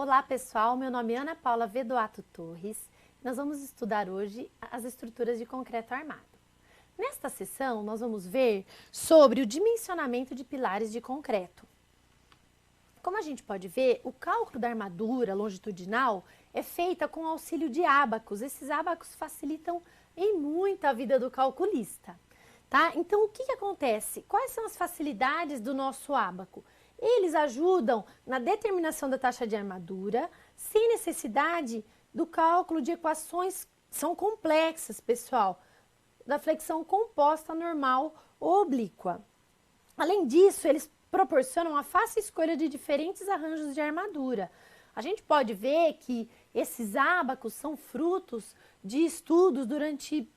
Olá pessoal, meu nome é Ana Paula Vedoato Torres. Nós vamos estudar hoje as estruturas de concreto armado. Nesta sessão, nós vamos ver sobre o dimensionamento de pilares de concreto. Como a gente pode ver, o cálculo da armadura longitudinal é feita com auxílio de ábacos. Esses ábacos facilitam em muito a vida do calculista, tá? Então, o que acontece? Quais são as facilidades do nosso ábaco? Eles ajudam na determinação da taxa de armadura, sem necessidade do cálculo de equações, são complexas, pessoal, da flexão composta normal ou oblíqua. Além disso, eles proporcionam a fácil escolha de diferentes arranjos de armadura. A gente pode ver que esses ábacos são frutos de estudos durante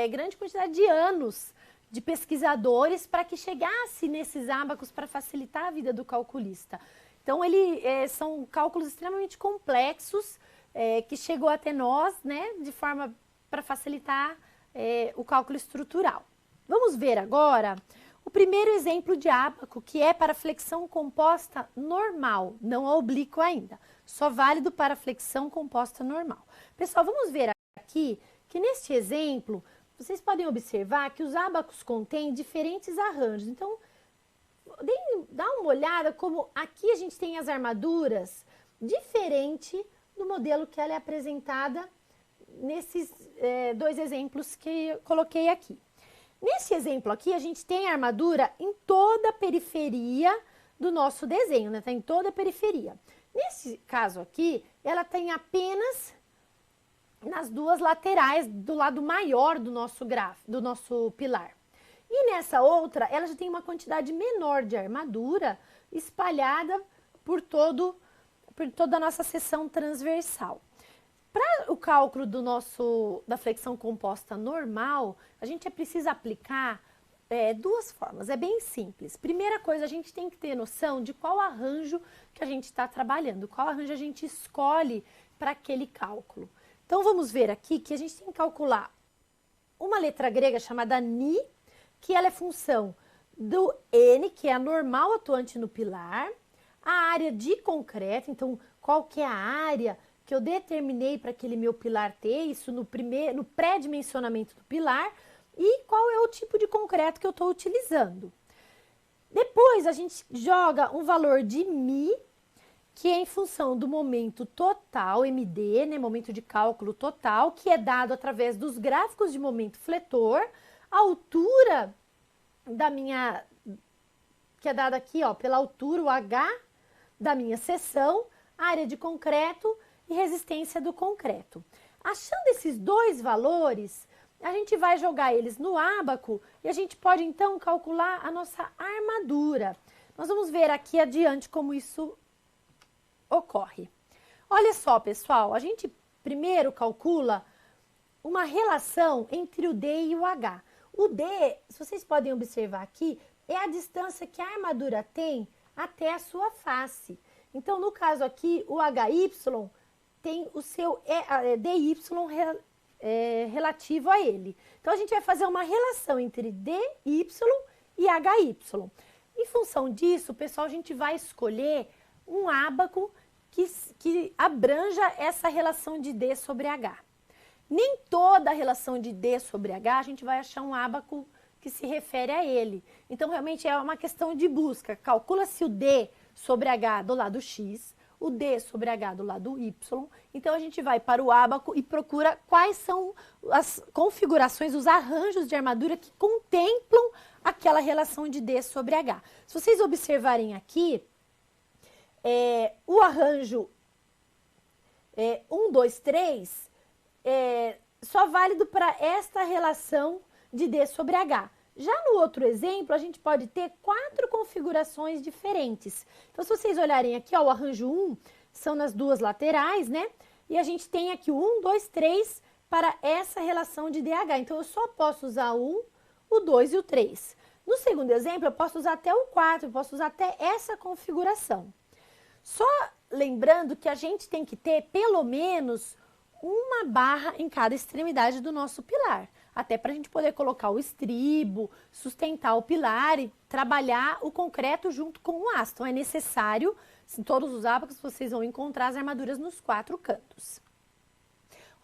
grande quantidade de anos, de pesquisadores para que chegasse nesses ábacos para facilitar a vida do calculista. Então, são cálculos extremamente complexos que chegou até nós, né, de forma para facilitar o cálculo estrutural. Vamos ver agora o primeiro exemplo de ábaco, que é para flexão composta normal, não a oblíqua ainda, só válido para flexão composta normal. Pessoal, vamos ver aqui que neste exemplo vocês podem observar que os ábacos contêm diferentes arranjos. Então, dá uma olhada como aqui a gente tem as armaduras diferente do modelo que ela é apresentada nesses dois exemplos que eu coloquei aqui. Nesse exemplo aqui, a gente tem a armadura em toda a periferia do nosso desenho, né? Tá em toda a periferia. Nesse caso aqui, ela tem apenas nas duas laterais do lado maior do nosso pilar. E nessa outra, ela já tem uma quantidade menor de armadura espalhada por toda a nossa seção transversal. Para o cálculo da flexão composta normal, a gente precisa aplicar duas formas, é bem simples. Primeira coisa, a gente tem que ter noção de qual arranjo que a gente está trabalhando, qual arranjo a gente escolhe para aquele cálculo. Então, vamos ver aqui que a gente tem que calcular uma letra grega chamada Ni, que ela é função do N, que é a normal atuante no pilar, a área de concreto, então, qual que é a área que eu determinei para aquele meu pilar ter, isso no pré-dimensionamento do pilar, e qual é o tipo de concreto que eu estou utilizando. Depois, a gente joga um valor de Mi, que é em função do momento total, MD, né, momento de cálculo total, que é dado através dos gráficos de momento fletor, a altura que é dada aqui, ó, pela altura, o H da minha seção, área de concreto e resistência do concreto. Achando esses dois valores, a gente vai jogar eles no ábaco e a gente pode então calcular a nossa armadura. Nós vamos ver aqui adiante como isso ocorre. Olha só, pessoal, a gente primeiro calcula uma relação entre o D e o H. O D, se vocês podem observar aqui, é a distância que a armadura tem até a sua face. Então, no caso aqui, o HY tem o seu DY relativo a ele. Então, a gente vai fazer uma relação entre DY e HY. Em função disso, pessoal, a gente vai escolher um ábaco que abranja essa relação de D sobre H. Nem toda a relação de D sobre H a gente vai achar um ábaco que se refere a ele. Então, realmente é uma questão de busca. Calcula-se o D sobre H do lado X, o D sobre H do lado Y. Então, a gente vai para o ábaco e procura quais são as configurações, os arranjos de armadura que contemplam aquela relação de D sobre H. Se vocês observarem aqui, o arranjo 1, 2, 3 só válido para esta relação de D sobre H. Já no outro exemplo, a gente pode ter 4 configurações diferentes. Então, se vocês olharem aqui, ó, o arranjo 1 são nas duas laterais, né? E a gente tem aqui o 1, 2, 3 para essa relação de DH. Então, eu só posso usar o 1, o 2 e o 3. No segundo exemplo, eu posso usar até o 4, eu posso usar até essa configuração. Só lembrando que a gente tem que ter pelo menos uma barra em cada extremidade do nosso pilar, até para a gente poder colocar o estribo, sustentar o pilar e trabalhar o concreto junto com o aço. Então, é necessário Em todos os ábacos vocês vão encontrar as armaduras nos 4 cantos.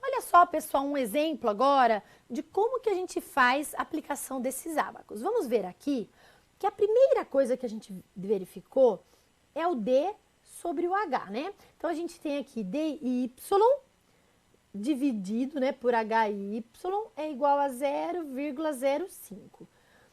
Olha só, pessoal, um exemplo agora de como que a gente faz a aplicação desses ábacos. Vamos ver aqui que a primeira coisa que a gente verificou é o D sobre o H, né? Então, a gente tem aqui DY dividido, né, por HY é igual a 0,05.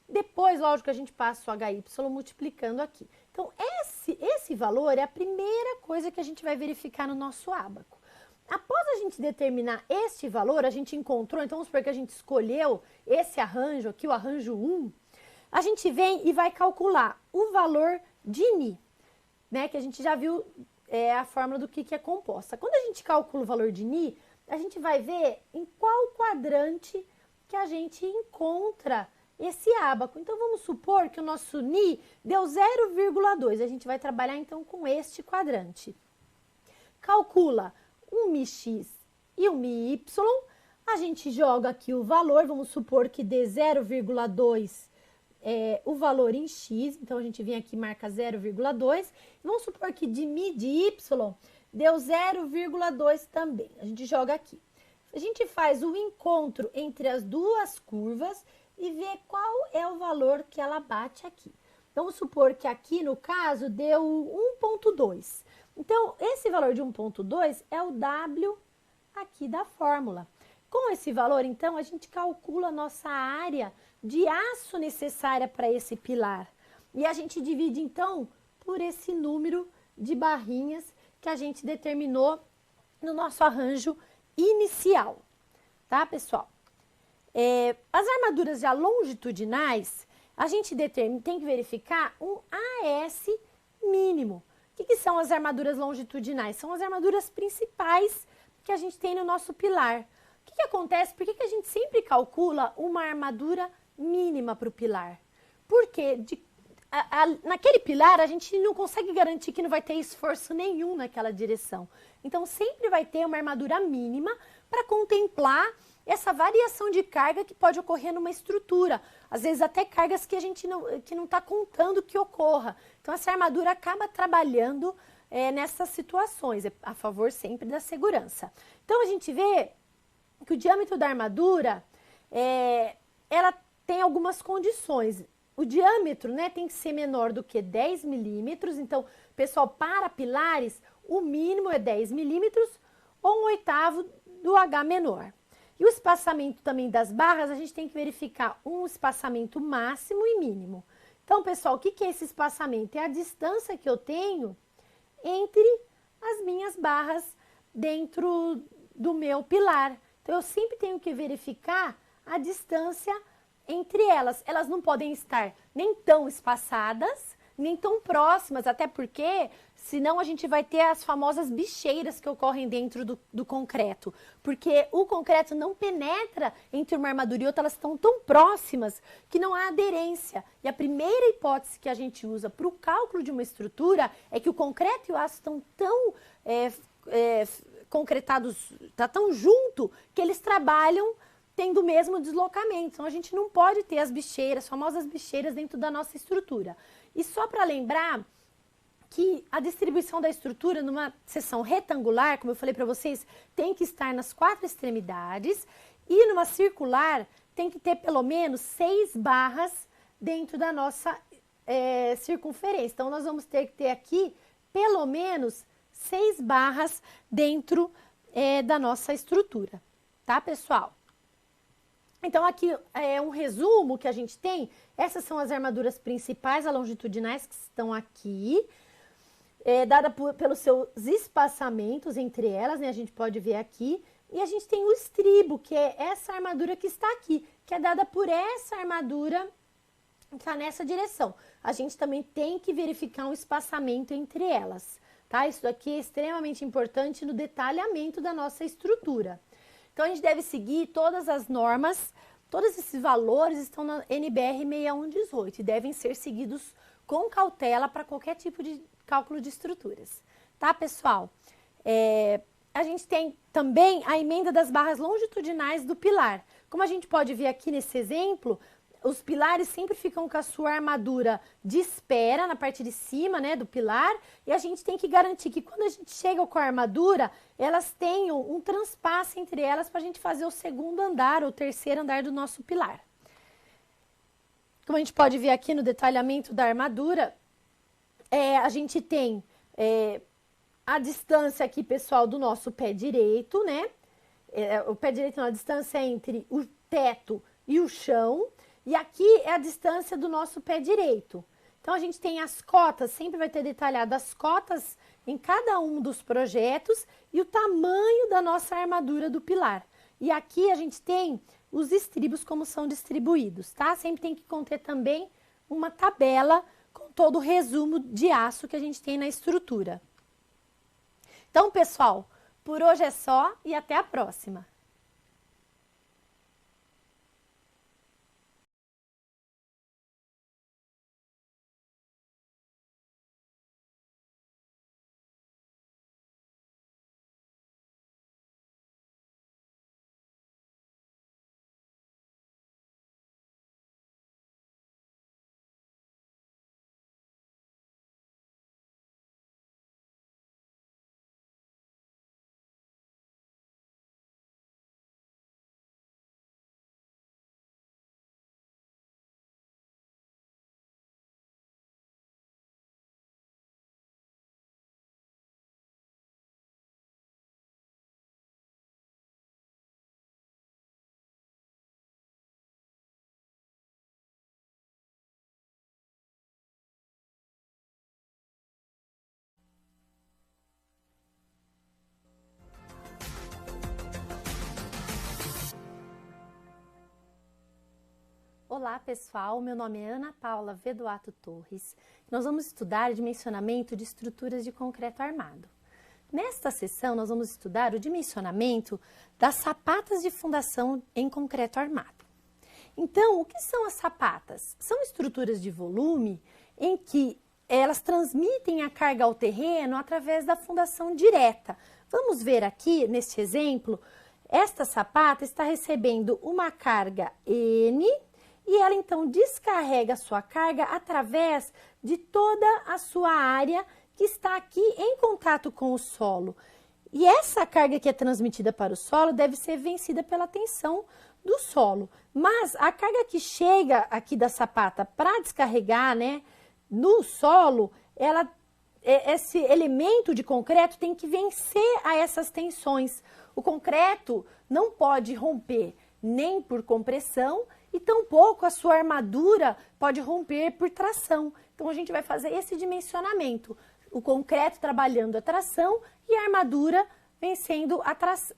Depois, lógico, a gente passa o HY multiplicando aqui. Então, esse valor é a primeira coisa que a gente vai verificar no nosso ábaco. Após a gente determinar este valor, a gente encontrou, então vamos supor que a gente escolheu esse arranjo aqui, o arranjo 1, a gente vem e vai calcular o valor de Ni, né, que a gente já viu a fórmula do que é composta. Quando a gente calcula o valor de Ni, a gente vai ver em qual quadrante que a gente encontra esse ábaco. Então, vamos supor que o nosso Ni deu 0,2. A gente vai trabalhar, então, com este quadrante. Calcula um MiX e um MiY. A gente joga aqui o valor, vamos supor que dê 0,2 o valor em X. Então, a gente vem aqui e marca 0,2. Vamos supor que de Mi de Y deu 0,2 também. A gente joga aqui. A gente faz o encontro entre as duas curvas e vê qual é o valor que ela bate aqui. Vamos supor que aqui, no caso, deu 1,2. Então, esse valor de 1,2 é o W aqui da fórmula. Com esse valor, então, a gente calcula a nossa área de aço necessária para esse pilar. E a gente divide, então, por esse número de barrinhas que a gente determinou no nosso arranjo inicial. Tá, pessoal? As armaduras já longitudinais, a gente tem que verificar um AS mínimo. O que são as armaduras longitudinais? São as armaduras principais que a gente tem no nosso pilar. O que acontece? Por que a gente sempre calcula uma armadura mínima para o pilar? Porque naquele pilar a gente não consegue garantir que não vai ter esforço nenhum naquela direção. Então, sempre vai ter uma armadura mínima para contemplar essa variação de carga que pode ocorrer numa estrutura. Às vezes até cargas que a gente não está contando que ocorra. Então, essa armadura acaba trabalhando nessas situações, a favor sempre da segurança. Então, a gente vê que o diâmetro da armadura, ela tem algumas condições. O diâmetro, né, tem que ser menor do que 10 milímetros. Então, pessoal, para pilares, o mínimo é 10 milímetros ou 1/8 do H menor. E o espaçamento também das barras, a gente tem que verificar um espaçamento máximo e mínimo. Então, pessoal, o que é esse espaçamento? É a distância que eu tenho entre as minhas barras dentro do meu pilar. Então, eu sempre tenho que verificar a distância entre elas. Elas não podem estar nem tão espaçadas, nem tão próximas, até porque senão a gente vai ter as famosas bicheiras que ocorrem dentro do concreto, porque o concreto não penetra entre uma armadura e outra, elas estão tão próximas que não há aderência. E a primeira hipótese que a gente usa para o cálculo de uma estrutura é que o concreto e o aço estão tão concretados, está tão junto que eles trabalham tendo o mesmo deslocamento. Então, a gente não pode ter as bicheiras, famosas bicheiras dentro da nossa estrutura. E só para lembrar que a distribuição da estrutura numa seção retangular, como eu falei para vocês, tem que estar nas 4 extremidades, e numa circular tem que ter pelo menos 6 barras dentro da nossa circunferência. Então, nós vamos ter que ter aqui pelo menos 6 barras dentro da nossa estrutura, tá, pessoal? Então, aqui é um resumo que a gente tem. Essas são as armaduras principais, as longitudinais, que estão aqui, dada pelos seus espaçamentos entre elas, né? A gente pode ver aqui. E a gente tem o estribo, que é essa armadura que está aqui, que é dada por essa armadura que está nessa direção. A gente também tem que verificar um espaçamento entre elas, tá? Isso daqui é extremamente importante no detalhamento da nossa estrutura. Então, a gente deve seguir todas as normas, todos esses valores estão na NBR 6118 e devem ser seguidos com cautela para qualquer tipo de cálculo de estruturas. Tá, pessoal? A gente tem também a emenda das barras longitudinais do pilar. Como a gente pode ver aqui nesse exemplo, os pilares sempre ficam com a sua armadura de espera na parte de cima, né, do pilar, e a gente tem que garantir que quando a gente chega com a armadura, elas tenham um transpasse entre elas para a gente fazer o segundo andar ou terceiro andar do nosso pilar. Como a gente pode ver aqui no detalhamento da armadura, a gente tem a distância aqui, pessoal, do nosso pé direito, né? O pé direito na distância entre o teto e o chão. E aqui é a distância do nosso pé direito. Então, a gente tem as cotas, sempre vai ter detalhado as cotas em cada um dos projetos e o tamanho da nossa armadura do pilar. E aqui a gente tem os estribos como são distribuídos, tá? Sempre tem que conter também uma tabela com todo o resumo de aço que a gente tem na estrutura. Então, pessoal, por hoje é só e até a próxima! Olá, pessoal, meu nome é Ana Paula Vedoato Torres. Nós vamos estudar dimensionamento de estruturas de concreto armado. Nesta sessão, nós vamos estudar o dimensionamento das sapatas de fundação em concreto armado. Então, o que são as sapatas? São estruturas de volume em que elas transmitem a carga ao terreno através da fundação direta. Vamos ver aqui, neste exemplo, esta sapata está recebendo uma carga N, e ela então descarrega a sua carga através de toda a sua área que está aqui em contato com o solo. E essa carga que é transmitida para o solo deve ser vencida pela tensão do solo. Mas a carga que chega aqui da sapata para descarregar, né, no solo, esse elemento de concreto tem que vencer a essas tensões. O concreto não pode romper nem por compressão, e tampouco a sua armadura pode romper por tração. Então, a gente vai fazer esse dimensionamento. O concreto trabalhando a tração e a armadura vencendo a tração.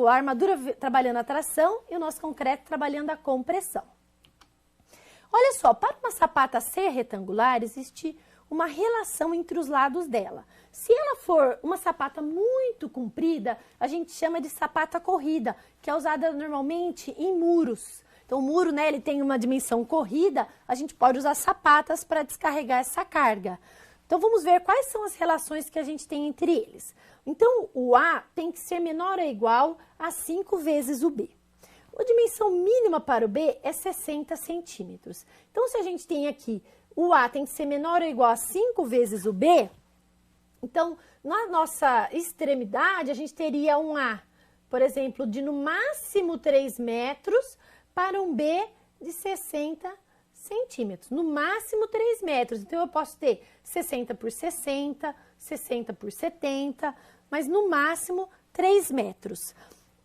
A armadura trabalhando a tração e o nosso concreto trabalhando a compressão. Olha só, para uma sapata ser retangular, existe uma relação entre os lados dela. Se ela for uma sapata muito comprida, a gente chama de sapata corrida, que é usada normalmente em muros. Então, o muro, né, ele tem uma dimensão corrida, a gente pode usar sapatas para descarregar essa carga. Então, vamos ver quais são as relações que a gente tem entre eles. Então, o A tem que ser menor ou igual a 5 vezes o B. A dimensão mínima para o B é 60 centímetros. Então, se a gente tem aqui o A tem que ser menor ou igual a 5 vezes o B, então, na nossa extremidade, a gente teria um A, por exemplo, de no máximo 3 metros, para um B de 60 centímetros, no máximo 3 metros. Então, eu posso ter 60 por 60, 60 por 70, mas no máximo 3 metros.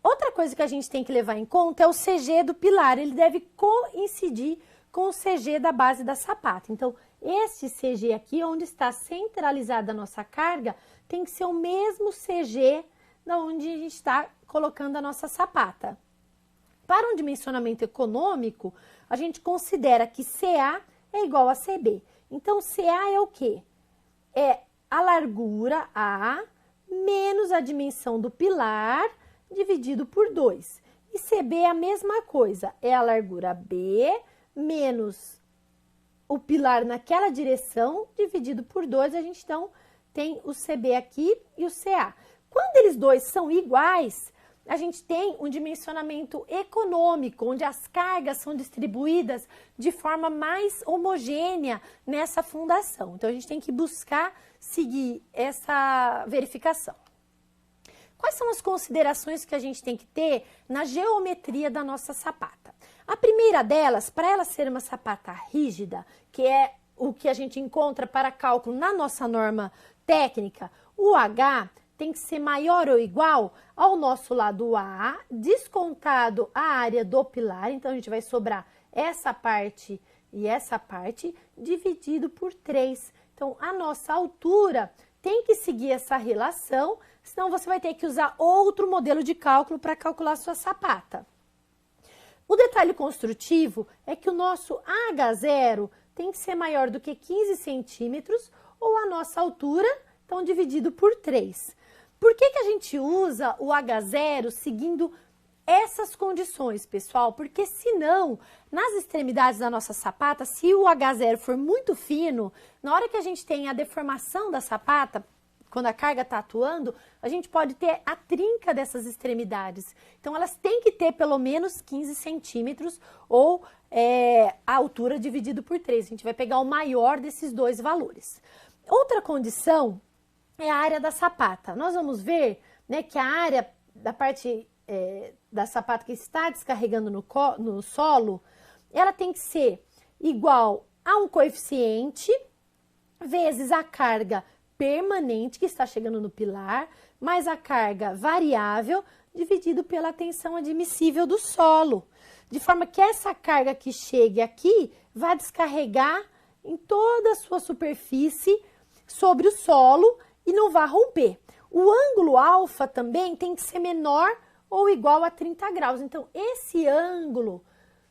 Outra coisa que a gente tem que levar em conta é o CG do pilar, ele deve coincidir com o CG da base da sapata. Então, este CG aqui, onde está centralizada a nossa carga, tem que ser o mesmo CG da onde a gente está colocando a nossa sapata. Para um dimensionamento econômico, a gente considera que CA é igual a CB. Então, CA é o quê? É a largura A menos a dimensão do pilar dividido por 2. E CB é a mesma coisa, é a largura B menos o pilar naquela direção dividido por 2. A gente então tem o CB aqui e o CA. Quando eles dois são iguais, a gente tem um dimensionamento econômico, onde as cargas são distribuídas de forma mais homogênea nessa fundação. Então, a gente tem que buscar seguir essa verificação. Quais são as considerações que a gente tem que ter na geometria da nossa sapata? A primeira delas, para ela ser uma sapata rígida, que é o que a gente encontra para cálculo na nossa norma técnica, o H tem que ser maior ou igual ao nosso lado A, descontado a área do pilar. Então, a gente vai sobrar essa parte e essa parte, dividido por 3. Então, a nossa altura tem que seguir essa relação, senão você vai ter que usar outro modelo de cálculo para calcular a sua sapata. O detalhe construtivo é que o nosso H0 tem que ser maior do que 15 centímetros ou a nossa altura, então dividido por 3. Por que a gente usa o H0 seguindo essas condições, pessoal? Porque senão, nas extremidades da nossa sapata, se o H0 for muito fino, na hora que a gente tem a deformação da sapata, quando a carga está atuando, a gente pode ter a trinca dessas extremidades. Então, elas têm que ter pelo menos 15 centímetros ou a altura dividido por 3. A gente vai pegar o maior desses dois valores. Outra condição é a área da sapata. Nós vamos ver, né, que a área da parte da sapata que está descarregando no solo, ela tem que ser igual a um coeficiente vezes a carga permanente que está chegando no pilar, mais a carga variável dividido pela tensão admissível do solo. De forma que essa carga que chegue aqui vai descarregar em toda a sua superfície sobre o solo e não vai romper. O ângulo alfa também tem que ser menor ou igual a 30 graus. Então, esse ângulo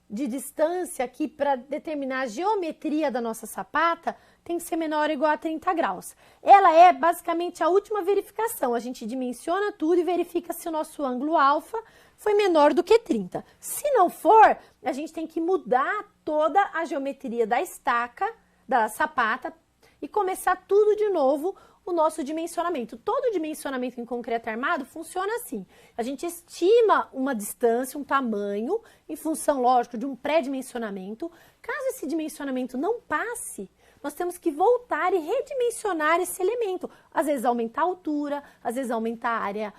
de distância aqui para determinar a geometria da nossa sapata tem que ser menor ou igual a 30 graus. Ela é basicamente a última verificação. A gente dimensiona tudo e verifica se o nosso ângulo alfa foi menor do que 30. Se não for, a gente tem que mudar toda a geometria da estaca, da sapata, e começar tudo de novo o nosso dimensionamento. Todo dimensionamento em concreto armado funciona assim. A gente estima uma distância, um tamanho, em função, lógico, de um pré-dimensionamento. Caso esse dimensionamento não passe, nós temos que voltar e redimensionar esse elemento. Às vezes aumentar a altura, às vezes aumentar a área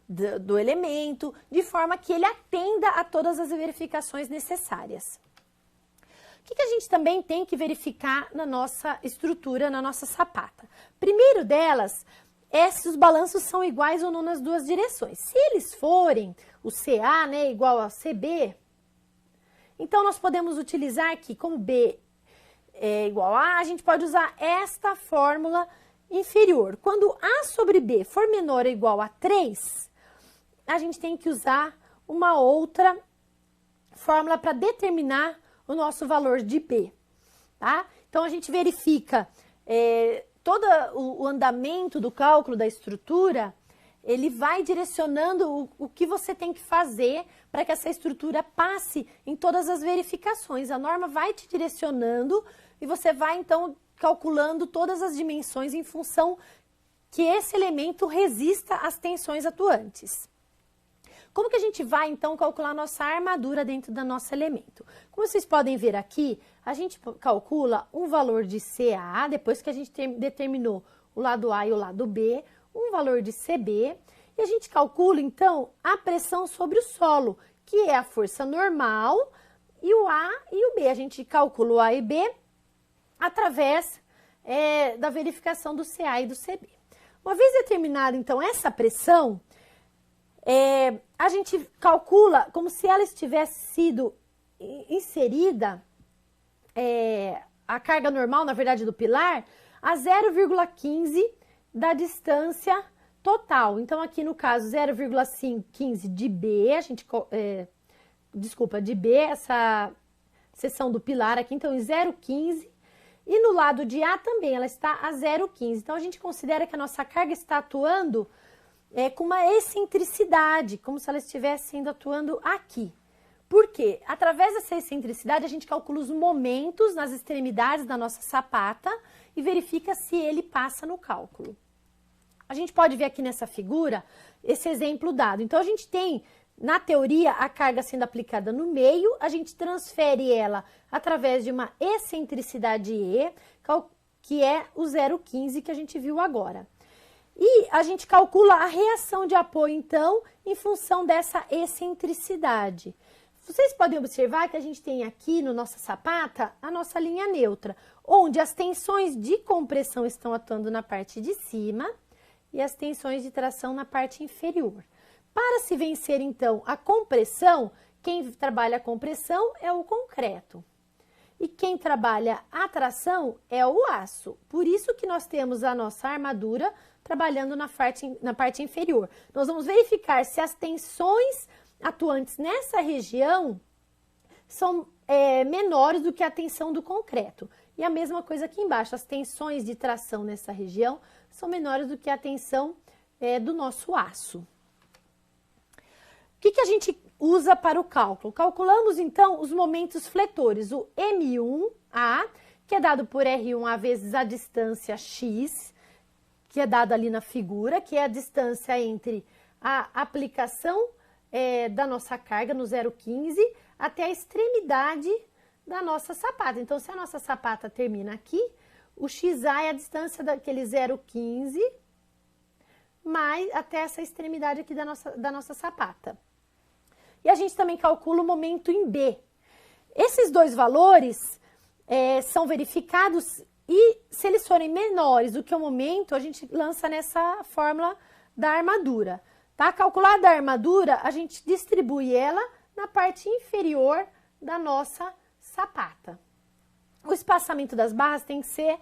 do elemento, de forma que ele atenda a todas as verificações necessárias. O que a gente também tem que verificar na nossa estrutura, na nossa sapata? Primeiro delas é se os balanços são iguais ou não nas duas direções. Se eles forem o CA, né, igual a CB, então nós podemos utilizar aqui, como B é igual a gente pode usar esta fórmula inferior. Quando A sobre B for menor ou igual a 3, a gente tem que usar uma outra fórmula para determinar o nosso valor de B, tá? Então, a gente verifica todo o andamento do cálculo da estrutura, ele vai direcionando o que você tem que fazer para que essa estrutura passe em todas as verificações. A norma vai te direcionando e você vai, então, calculando todas as dimensões em função que esse elemento resista às tensões atuantes. Como que a gente vai, então, calcular nossa armadura dentro do nosso elemento? Como vocês podem ver aqui, a gente calcula um valor de CA, depois que a gente determinou o lado A e o lado B, um valor de CB, e a gente calcula, então, a pressão sobre o solo, que é a força normal, e o A e o B. A gente calcula o A e B através da verificação do CA e do CB. Uma vez determinada, então, essa pressão, a gente calcula como se ela tivesse sido inserida, a carga normal, na verdade, do pilar, a 0,15 da distância total. Então, aqui no caso, 0,15 de B, de B, essa seção do pilar aqui, então, em 0,15. E no lado de A também, ela está a 0,15. Então, a gente considera que a nossa carga está atuando com uma excentricidade, como se ela estivesse atuando aqui. Por quê? Através dessa excentricidade, a gente calcula os momentos nas extremidades da nossa sapata e verifica se ele passa no cálculo. A gente pode ver aqui nessa figura esse exemplo dado. Então, a gente tem, na teoria, a carga sendo aplicada no meio, a gente transfere ela através de uma excentricidade E, que é o 0,15 que a gente viu agora. E a gente calcula a reação de apoio, então, em função dessa excentricidade. Vocês podem observar que a gente tem aqui no nossa sapata a nossa linha neutra, onde as tensões de compressão estão atuando na parte de cima e as tensões de tração na parte inferior. Para se vencer, então, a compressão, quem trabalha a compressão é o concreto. E quem trabalha a tração é o aço. Por isso que nós temos a nossa armadura trabalhando na parte inferior. Nós vamos verificar se as tensões atuantes nessa região são menores do que a tensão do concreto. E a mesma coisa aqui embaixo, as tensões de tração nessa região são menores do que a tensão do nosso aço. O que a gente usa para o cálculo? Calculamos, então, os momentos fletores, o M1A, que é dado por R1A vezes a distância x, que é dado ali na figura, que é a distância entre a aplicação da nossa carga no 0,15 até a extremidade da nossa sapata. Então, se a nossa sapata termina aqui, o XA é a distância daquele 0,15 mais até essa extremidade aqui da nossa sapata. E a gente também calcula o momento em B. Esses dois valores são verificados e se eles forem menores do que o momento, a gente lança nessa fórmula da armadura. Tá? Calculada a armadura, a gente distribui ela na parte inferior da nossa sapata. O espaçamento das barras tem que ser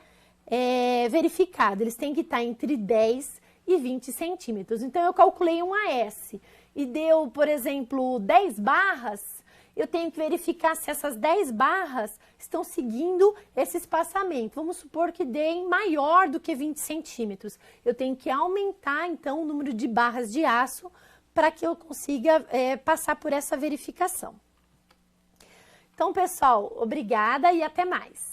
verificado, eles têm que estar entre 10 e 20 centímetros. Então, eu calculei um AS e deu, por exemplo, 10 barras, eu tenho que verificar se essas 10 barras estão seguindo esse espaçamento. Vamos supor que deem maior do que 20 centímetros. Eu tenho que aumentar, então, o número de barras de aço para que eu consiga passar por essa verificação. Então, pessoal, obrigada e até mais.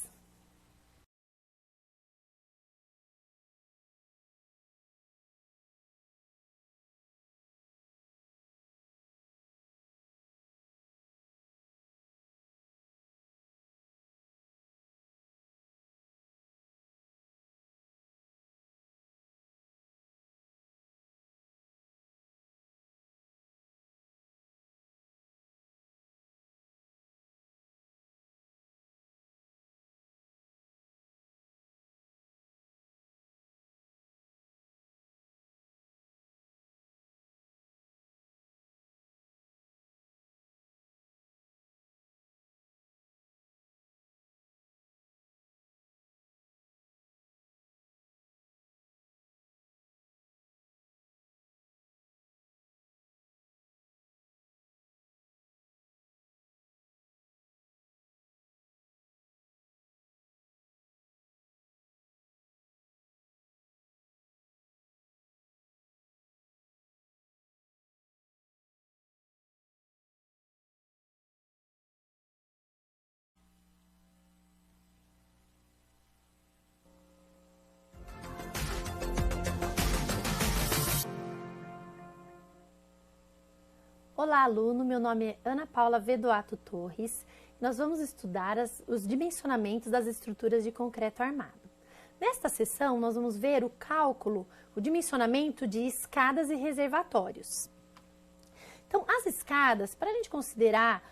Olá, aluno! Meu nome é Ana Paula Vedoato Torres. Nós vamos estudar os dimensionamentos das estruturas de concreto armado. Nesta sessão, nós vamos ver o cálculo, o dimensionamento de escadas e reservatórios. Então, as escadas, para a gente considerar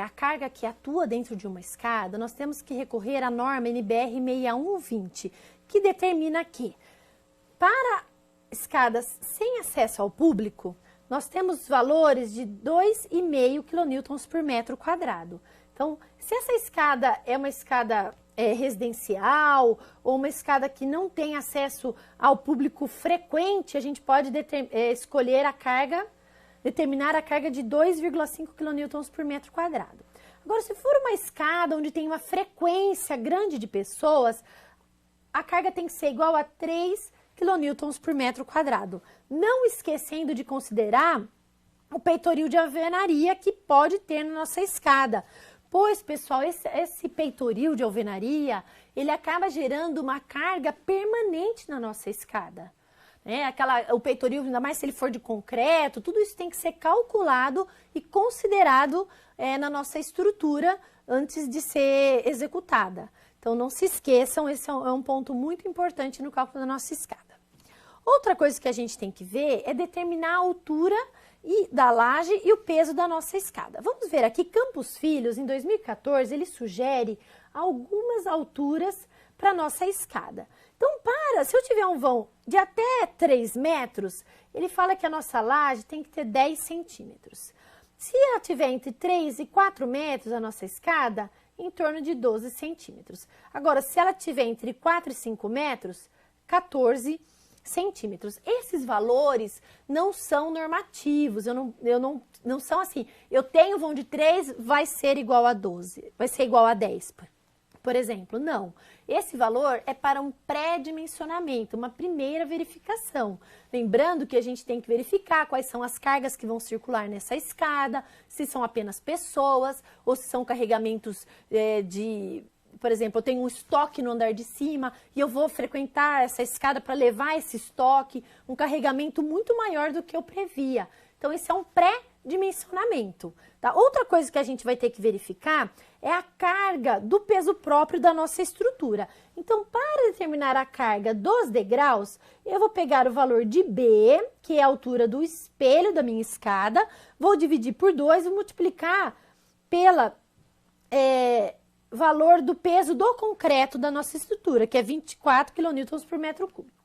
a carga que atua dentro de uma escada, nós temos que recorrer à norma NBR 6120, que determina que, para escadas sem acesso ao público, nós temos valores de 2,5 kN por metro quadrado. Então, se essa escada é uma escada residencial ou uma escada que não tem acesso ao público frequente, a gente pode escolher a carga, determinar a carga de 2,5 kN por metro quadrado. Agora, se for uma escada onde tem uma frequência grande de pessoas, a carga tem que ser igual a 3 kN por metro quadrado. Não esquecendo de considerar o peitoril de alvenaria que pode ter na nossa escada. Pois, pessoal, esse peitoril de alvenaria, ele acaba gerando uma carga permanente na nossa escada. né? O peitoril, ainda mais se ele for de concreto, tudo isso tem que ser calculado e considerado na nossa estrutura antes de ser executada. Então, não se esqueçam, esse é um ponto muito importante no cálculo da nossa escada. Outra coisa que a gente tem que ver é determinar a altura da laje e o peso da nossa escada. Vamos ver aqui, Campos Filhos, em 2014, ele sugere algumas alturas para a nossa escada. Então, se eu tiver um vão de até 3 metros, ele fala que a nossa laje tem que ter 10 centímetros. Se ela tiver entre 3 e 4 metros, a nossa escada, em torno de 12 centímetros. Agora, se ela tiver entre 4 e 5 metros, 14 centímetros. Esses valores não são normativos, não são assim, eu tenho vão de 3, vai ser igual a 12, vai ser igual a 10, por exemplo, não. Esse valor é para um pré-dimensionamento, uma primeira verificação. Lembrando que a gente tem que verificar quais são as cargas que vão circular nessa escada, se são apenas pessoas ou se são carregamentos por exemplo, eu tenho um estoque no andar de cima e eu vou frequentar essa escada para levar esse estoque, um carregamento muito maior do que eu previa. Então, esse é um pré-dimensionamento. Tá? Outra coisa que a gente vai ter que verificar é a carga do peso próprio da nossa estrutura. Então, para determinar a carga dos degraus, eu vou pegar o valor de B, que é a altura do espelho da minha escada, vou dividir por 2 e multiplicar pela valor do peso do concreto da nossa estrutura, que é 24 kN por metro cúbico.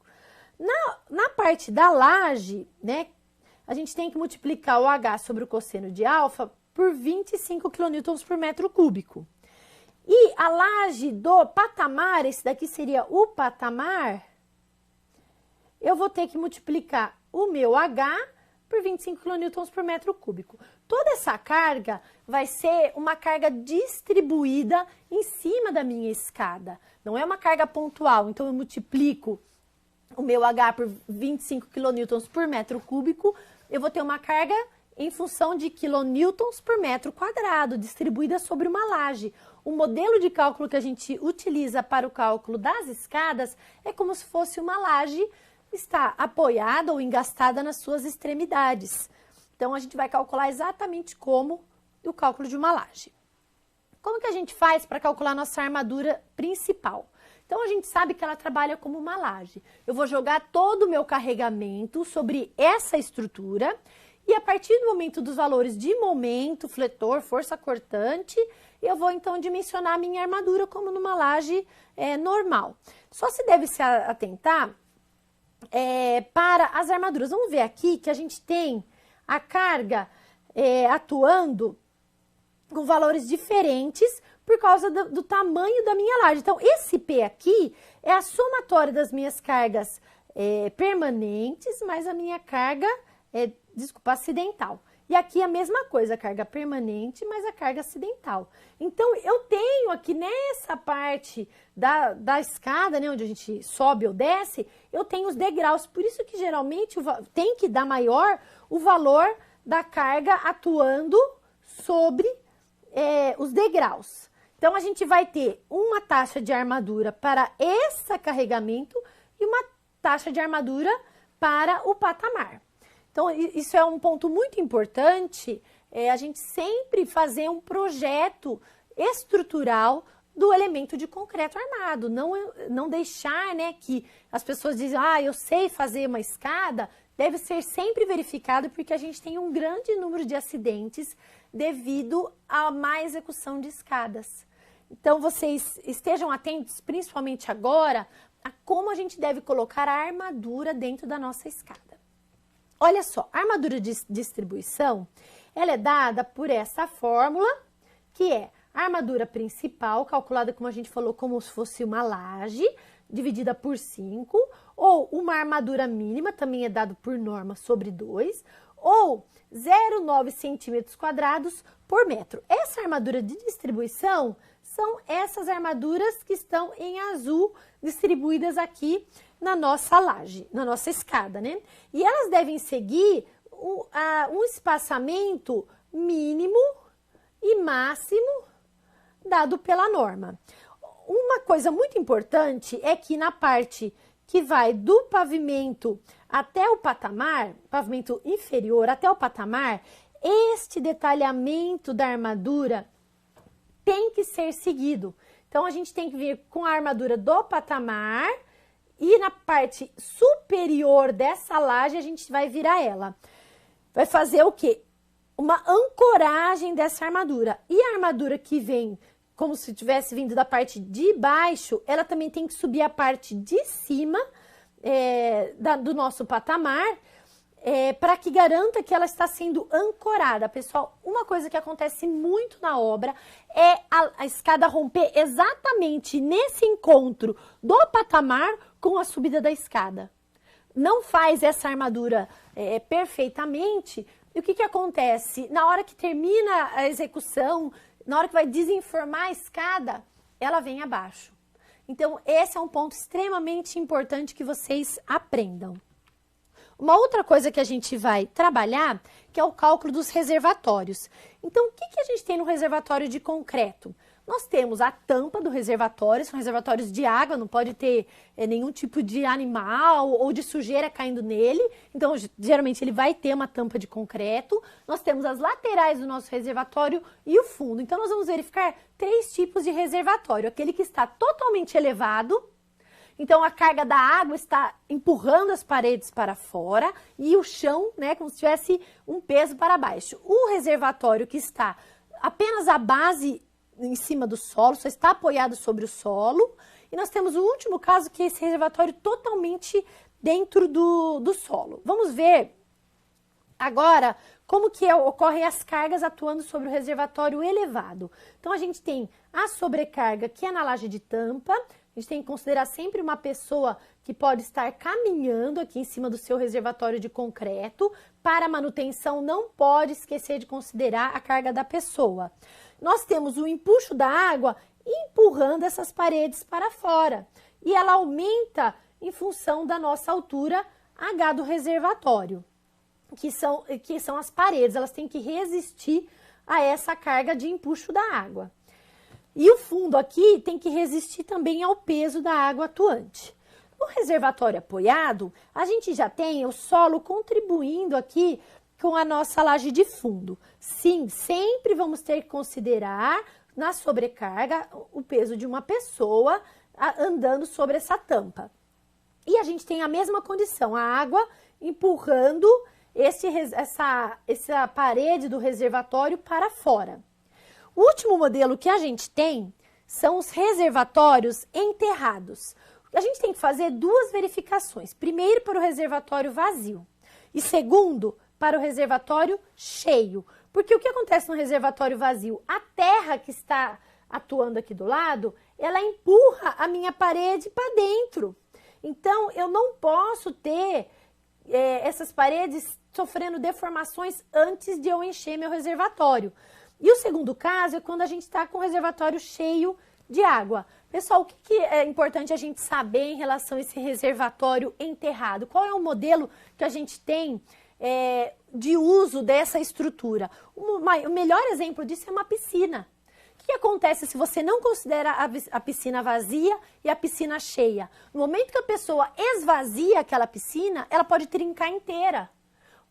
Na parte da laje, né, a gente tem que multiplicar o H sobre o cosseno de alfa por 25 kN por metro cúbico. E a laje do patamar, esse daqui seria o patamar, eu vou ter que multiplicar o meu H por 25 kN por metro cúbico. Toda essa carga vai ser uma carga distribuída em cima da minha escada. Não é uma carga pontual, então eu multiplico o meu H por 25 kN por metro cúbico, eu vou ter uma carga em função de quilonewtons por metro quadrado, distribuída sobre uma laje. O modelo de cálculo que a gente utiliza para o cálculo das escadas é como se fosse uma laje está apoiada ou engastada nas suas extremidades. Então, a gente vai calcular exatamente como o cálculo de uma laje. Como que a gente faz para calcular nossa armadura principal? Então, a gente sabe que ela trabalha como uma laje. Eu vou jogar todo o meu carregamento sobre essa estrutura e a partir do momento dos valores de momento, fletor, força cortante, eu vou então dimensionar a minha armadura como numa laje normal. Só se deve se atentar para as armaduras. Vamos ver aqui que a gente tem a carga atuando com valores diferentes por causa do tamanho da minha laje. Então, esse P aqui é a somatória das minhas cargas permanentes mais a minha carga, acidental. E aqui a mesma coisa, a carga permanente mais a carga acidental. Então, eu tenho aqui nessa parte da escada, né, onde a gente sobe ou desce, eu tenho os degraus. Por isso que geralmente tem que dar maior o valor da carga atuando sobre os degraus. Então, a gente vai ter uma taxa de armadura para esse carregamento e uma taxa de armadura para o patamar. Então, isso é um ponto muito importante, a gente sempre fazer um projeto estrutural do elemento de concreto armado. Não deixar, né, que as pessoas dizem, eu sei fazer uma escada, deve ser sempre verificado porque a gente tem um grande número de acidentes devido à má execução de escadas. Então, vocês estejam atentos, principalmente agora, a como a gente deve colocar a armadura dentro da nossa escada. Olha só, a armadura de distribuição, ela é dada por essa fórmula, que é a armadura principal, calculada, como a gente falou, como se fosse uma laje, dividida por 5, ou uma armadura mínima, também é dado por norma sobre 2, ou 0,9 centímetros quadrados por metro. Essa armadura de distribuição são essas armaduras que estão em azul, distribuídas aqui na nossa laje, na nossa escada, né? E elas devem seguir um espaçamento mínimo e máximo dado pela norma. Uma coisa muito importante é que na parte que vai do pavimento até o patamar, pavimento inferior até o patamar, este detalhamento da armadura tem que ser seguido. Então, a gente tem que vir com a armadura do patamar e na parte superior dessa laje a gente vai virar ela. Vai fazer o quê? Uma ancoragem dessa armadura. E a armadura que vem como se tivesse vindo da parte de baixo, ela também tem que subir a parte de cima do nosso patamar, para que garanta que ela está sendo ancorada. Pessoal, uma coisa que acontece muito na obra é a escada romper exatamente nesse encontro do patamar com a subida da escada. Não faz essa armadura perfeitamente. E o que acontece? Na hora que termina a execução, na hora que vai desenformar a escada, ela vem abaixo. Então, esse é um ponto extremamente importante que vocês aprendam. Uma outra coisa que a gente vai trabalhar, que é o cálculo dos reservatórios. Então, o que a gente tem no reservatório de concreto? Nós temos a tampa do reservatório, são reservatórios de água, não pode ter nenhum tipo de animal ou de sujeira caindo nele. Então, geralmente, ele vai ter uma tampa de concreto. Nós temos as laterais do nosso reservatório e o fundo. Então, nós vamos verificar 3 tipos de reservatório. Aquele que está totalmente elevado. Então, a carga da água está empurrando as paredes para fora e o chão, né, como se tivesse um peso para baixo. O reservatório que está apenas a base em cima do solo, só está apoiado sobre o solo. E nós temos o último caso, que é esse reservatório totalmente dentro do solo. Vamos ver agora como que ocorrem as cargas atuando sobre o reservatório elevado. Então, a gente tem a sobrecarga, que é na laje de tampa. A gente tem que considerar sempre uma pessoa que pode estar caminhando aqui em cima do seu reservatório de concreto. Para manutenção, não pode esquecer de considerar a carga da pessoa. Nós temos o empuxo da água empurrando essas paredes para fora. E ela aumenta em função da nossa altura H do reservatório, que são as paredes. Elas têm que resistir a essa carga de empuxo da água. E o fundo aqui tem que resistir também ao peso da água atuante. No reservatório apoiado, a gente já tem o solo contribuindo aqui com a nossa laje de fundo. Sim, sempre vamos ter que considerar na sobrecarga o peso de uma pessoa andando sobre essa tampa. E a gente tem a mesma condição, a água empurrando essa parede do reservatório para fora. O último modelo que a gente tem são os reservatórios enterrados. A gente tem que fazer 2 verificações. Primeiro, para o reservatório vazio. E segundo, para o reservatório cheio. Porque o que acontece no reservatório vazio? A terra que está atuando aqui do lado, ela empurra a minha parede para dentro. Então, eu não posso ter essas paredes sofrendo deformações antes de eu encher meu reservatório. E o segundo caso é quando a gente está com o reservatório cheio de água. Pessoal, o que é importante a gente saber em relação a esse reservatório enterrado? Qual é o modelo que a gente tem de uso dessa estrutura? O melhor exemplo disso é uma piscina. O que acontece se você não considera a piscina vazia e a piscina cheia? No momento que a pessoa esvazia aquela piscina, ela pode trincar inteira,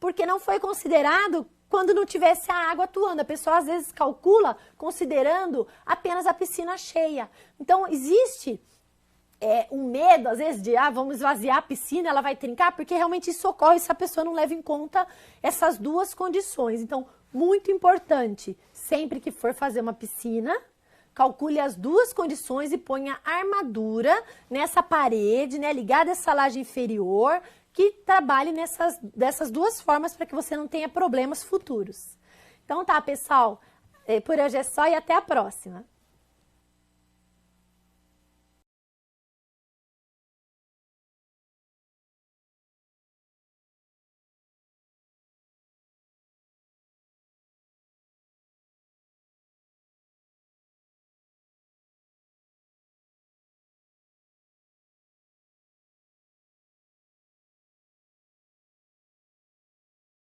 porque não foi considerado quando não tivesse a água atuando. A pessoa às vezes calcula considerando apenas a piscina cheia. Então, existe um medo, às vezes, de vamos esvaziar a piscina, ela vai trincar, porque realmente isso ocorre se a pessoa não leva em conta essas 2 condições. Então, muito importante, sempre que for fazer uma piscina, calcule as 2 condições e ponha armadura nessa parede, né, ligada a essa laje inferior, que trabalhe dessas 2 formas para que você não tenha problemas futuros. Então tá, pessoal, por hoje é só e até a próxima.